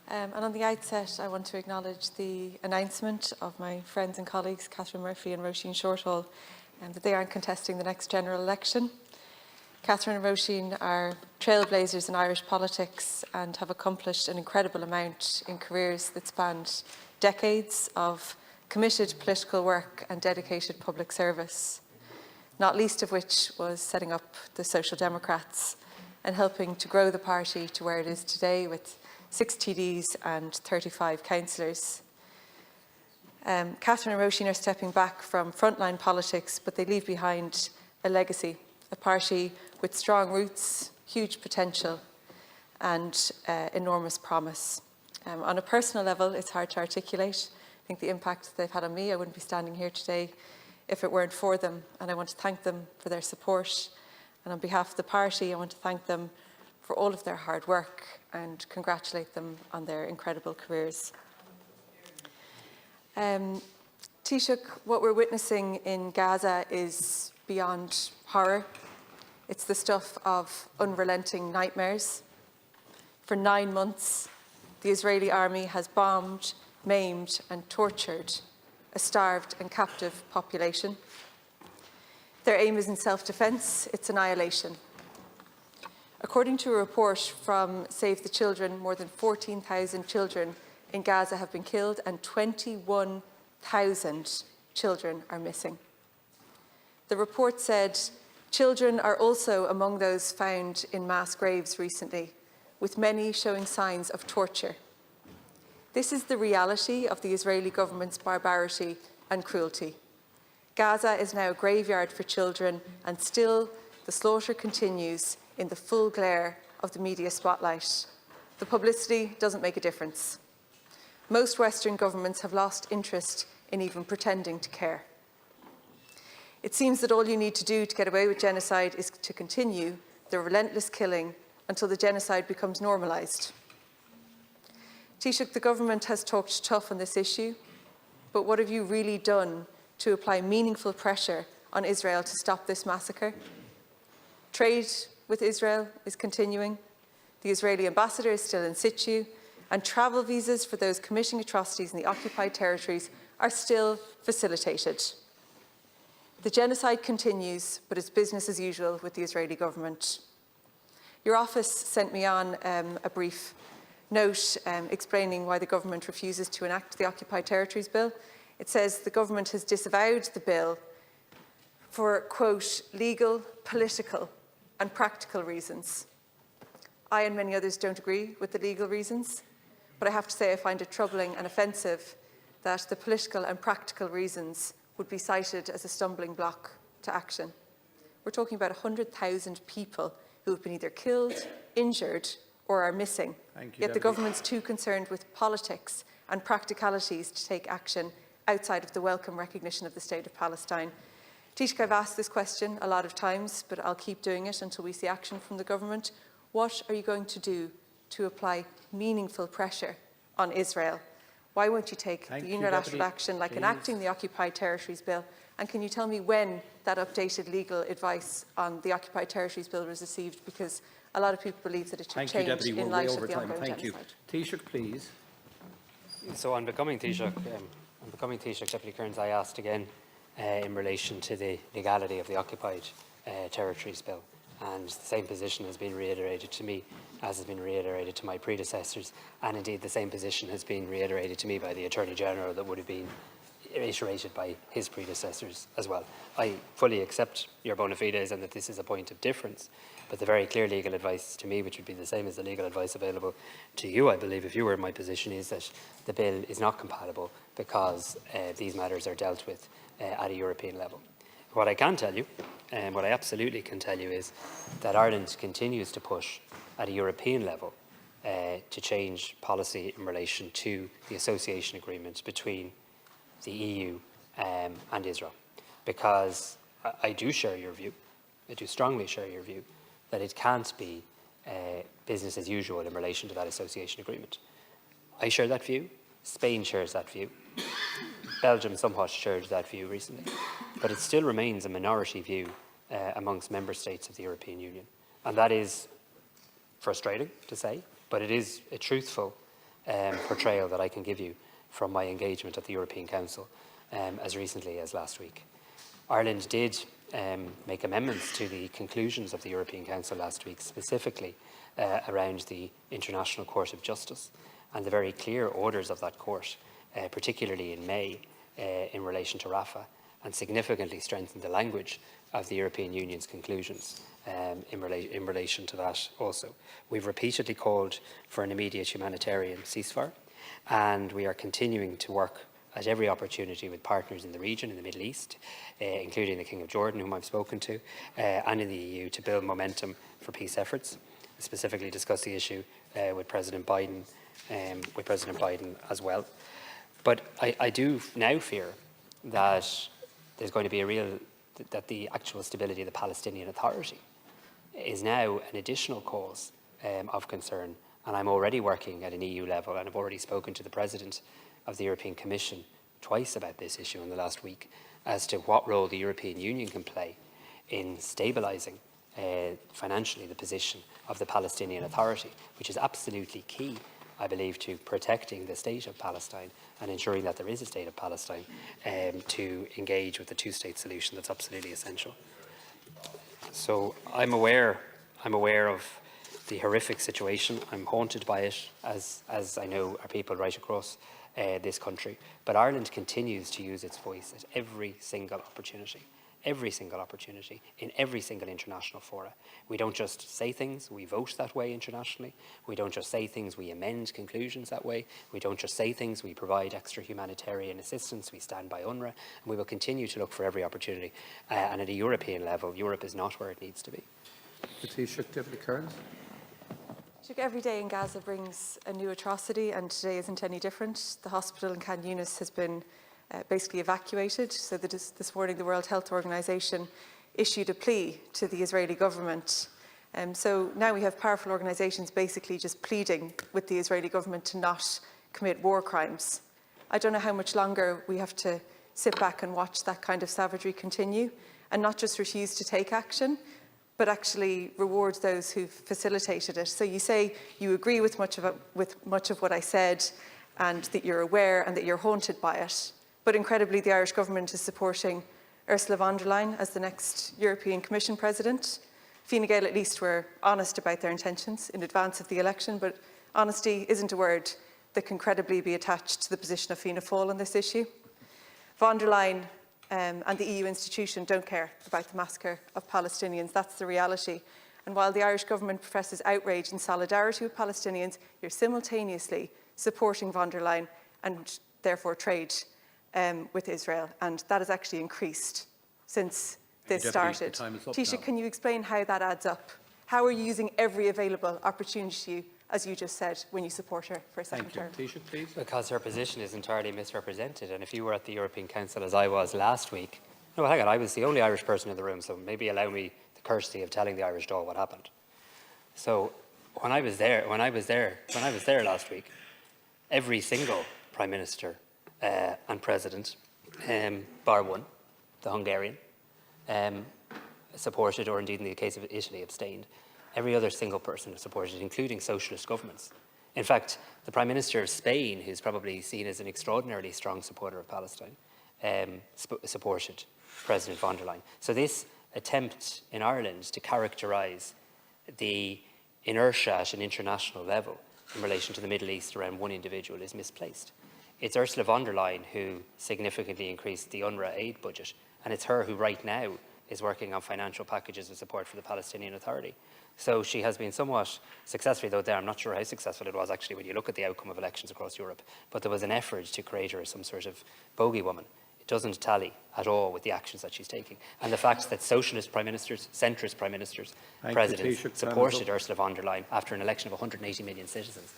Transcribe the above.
And on the outset, I want to acknowledge the announcement of my friends and colleagues, Catherine Murphy and Roisin Shorthall, that they aren't contesting the next general election. Catherine and Roisin are trailblazers in Irish politics and have accomplished an incredible amount in careers that spanned decades of committed political work and dedicated public service, not least of which was setting up the Social Democrats and helping to grow the party to where it is today with 6 TDs and 35 councillors. Catherine and Roisin are stepping back from frontline politics, but they leave behind a legacy, a party with strong roots, huge potential and enormous promise. On a personal level, it's hard to articulate. I think the impact they've had on me, I wouldn't be standing here today if it weren't for them, and I want to thank them for their support. And on behalf of the party, I want to thank them for all of their hard work and congratulate them on their incredible careers. Taoiseach, what we're witnessing in Gaza is beyond horror. It's the stuff of unrelenting nightmares. For 9 months, the Israeli army has bombed, maimed and tortured a starved and captive population. Their aim isn't self-defence, it's annihilation. According to a report from Save the Children, more than 14,000 children in Gaza have been killed and 21,000 children are missing. The report said children are also among those found in mass graves recently, with many showing signs of torture. This is the reality of the Israeli government's barbarity and cruelty. Gaza is now a graveyard for children, and still the slaughter continues in the full glare of the media spotlight. The publicity doesn't make a difference. Most Western governments have lost interest in even pretending to care. It seems that all you need to do to get away with genocide is to continue the relentless killing until the genocide becomes normalised. Taoiseach, the government has talked tough on this issue, but what have you really done to apply meaningful pressure on Israel to stop this massacre? Trade with Israel is continuing. The Israeli ambassador is still in situ, and travel visas for those committing atrocities in the occupied territories are still facilitated. The genocide continues, but it's business as usual with the Israeli government. Your office sent me on a brief note explaining why the government refuses to enact the Occupied Territories Bill. It says the government has disavowed the bill for, quote, legal, political and practical reasons. I and many others don't agree with the legal reasons, but I have to say I find it troubling and offensive that the political and practical reasons would be cited as a stumbling block to action. We're talking about 100,000 people who have been either killed, injured or are missing. Yet the government's too concerned with politics and practicalities to take action outside of the welcome recognition of the State of Palestine. Taoiseach, I've asked this question a lot of times, but I'll keep doing it until we see action from the government. What are you going to do to apply meaningful pressure on Israel? Why won't you take the unilateral action like enacting the Occupied Territories Bill? And can you tell me when that updated legal advice on the Occupied Territories Bill was received? Because a lot of people believe that it should change in light of the ongoing genocide. Taoiseach, please. So on becoming Taoiseach, Deputy Kearns, I asked again in relation to the legality of the Occupied Territories Bill, and the same position has been reiterated to me as has been reiterated to my predecessors, and indeed the same position has been reiterated to me by the Attorney General that would have been reiterated by his predecessors as well. I fully accept your bona fides and that this is a point of difference, but the very clear legal advice to me, which would be the same as the legal advice available to you, I believe, if you were in my position, is that the bill is not compatible because these matters are dealt with at a European level. What I can tell you, and what I absolutely can tell you, is that Ireland continues to push at a European level to change policy in relation to the association agreement between the EU and Israel, because I do share your view, I do strongly share your view, that it can't be business as usual in relation to that association agreement. I share that view, Spain shares that view, Belgium somewhat shared that view recently, but it still remains a minority view amongst member states of the European Union. And that is frustrating to say, but it is a truthful portrayal that I can give you from my engagement at the European Council as recently as last week. Ireland did make amendments to the conclusions of the European Council last week, specifically around the International Court of Justice and the very clear orders of that court, particularly in May, in relation to Rafah, and significantly strengthened the language of the European Union's conclusions in relation to that also. We've repeatedly called for an immediate humanitarian ceasefire, and we are continuing to work at every opportunity with partners in the region, in the Middle East, including the King of Jordan, whom I've spoken to, and in the EU, to build momentum for peace efforts. I specifically discussed the issue with President Biden as well. But I do now fear that there's going to be that the actual stability of the Palestinian Authority is now an additional cause of concern. And I'm already working at an EU level, and I've already spoken to the President of the European Commission twice about this issue in the last week, as to what role the European Union can play in stabilising financially the position of the Palestinian Authority, which is absolutely key, I believe, to protecting the state of Palestine and ensuring that there is a state of Palestine, to engage with the two-state solution. That's absolutely essential. So I'm aware of the horrific situation. I'm haunted by it, as I know are people right across this country. But Ireland continues to use its voice at every single opportunity, in every single international fora. We don't just say things, we vote that way internationally. We don't just say things, we amend conclusions that way. We don't just say things, we provide extra humanitarian assistance. We stand by UNRWA, and we will continue to look for every opportunity. And at a European level, Europe is not where it needs to be. Taoiseach, Deputy Kearns. Every day in Gaza brings a new atrocity, and today isn't any different. The hospital in Khan Yunis has been basically evacuated. So this morning the World Health Organization issued a plea to the Israeli government. So now we have powerful organizations basically just pleading with the Israeli government to not commit war crimes. I don't know how much longer we have to sit back and watch that kind of savagery continue, and not just refuse to take action, but actually reward those who've facilitated it. So you say you agree with much of what I said, and that you're aware and that you're haunted by it. But incredibly, the Irish government is supporting Ursula von der Leyen as the next European Commission President. Fine Gael at least were honest about their intentions in advance of the election, but honesty isn't a word that can credibly be attached to the position of Fianna Fáil on this issue. Von der Leyen and the EU institution don't care about the massacre of Palestinians. That's the reality. And while the Irish government professes outrage and solidarity with Palestinians, you're simultaneously supporting von der Leyen and therefore trade with Israel. And that has actually increased since this started. Taoiseach, can you explain how that adds up? How are you using every available opportunity, as you just said, when you support her for a second term? Taoiseach, please. Because her position is entirely misrepresented. And if you were at the European Council, as I was last week, no, hang on, I was the only Irish person in the room, so maybe allow me the courtesy of telling the Irish Dáil what happened. So when I was there last week, every single Prime Minister and President, bar one, the Hungarian, supported, or indeed in the case of Italy, abstained. Every other single person supported, including socialist governments. In fact, the Prime Minister of Spain, who's probably seen as an extraordinarily strong supporter of Palestine, supported President von der Leyen. So this attempt in Ireland to characterise the inertia at an international level in relation to the Middle East around one individual is misplaced. It's Ursula von der Leyen who significantly increased the UNRWA aid budget, and it's her who right now is working on financial packages of support for the Palestinian Authority. So she has been somewhat successfully, though there I'm not sure how successful it was actually when you look at the outcome of elections across Europe, but there was an effort to create her as some sort of bogey woman. It doesn't tally at all with the actions that she's taking. And the fact that socialist prime ministers, centrist prime ministers, presidents supported Ursula von der Leyen after an election of 180 million citizens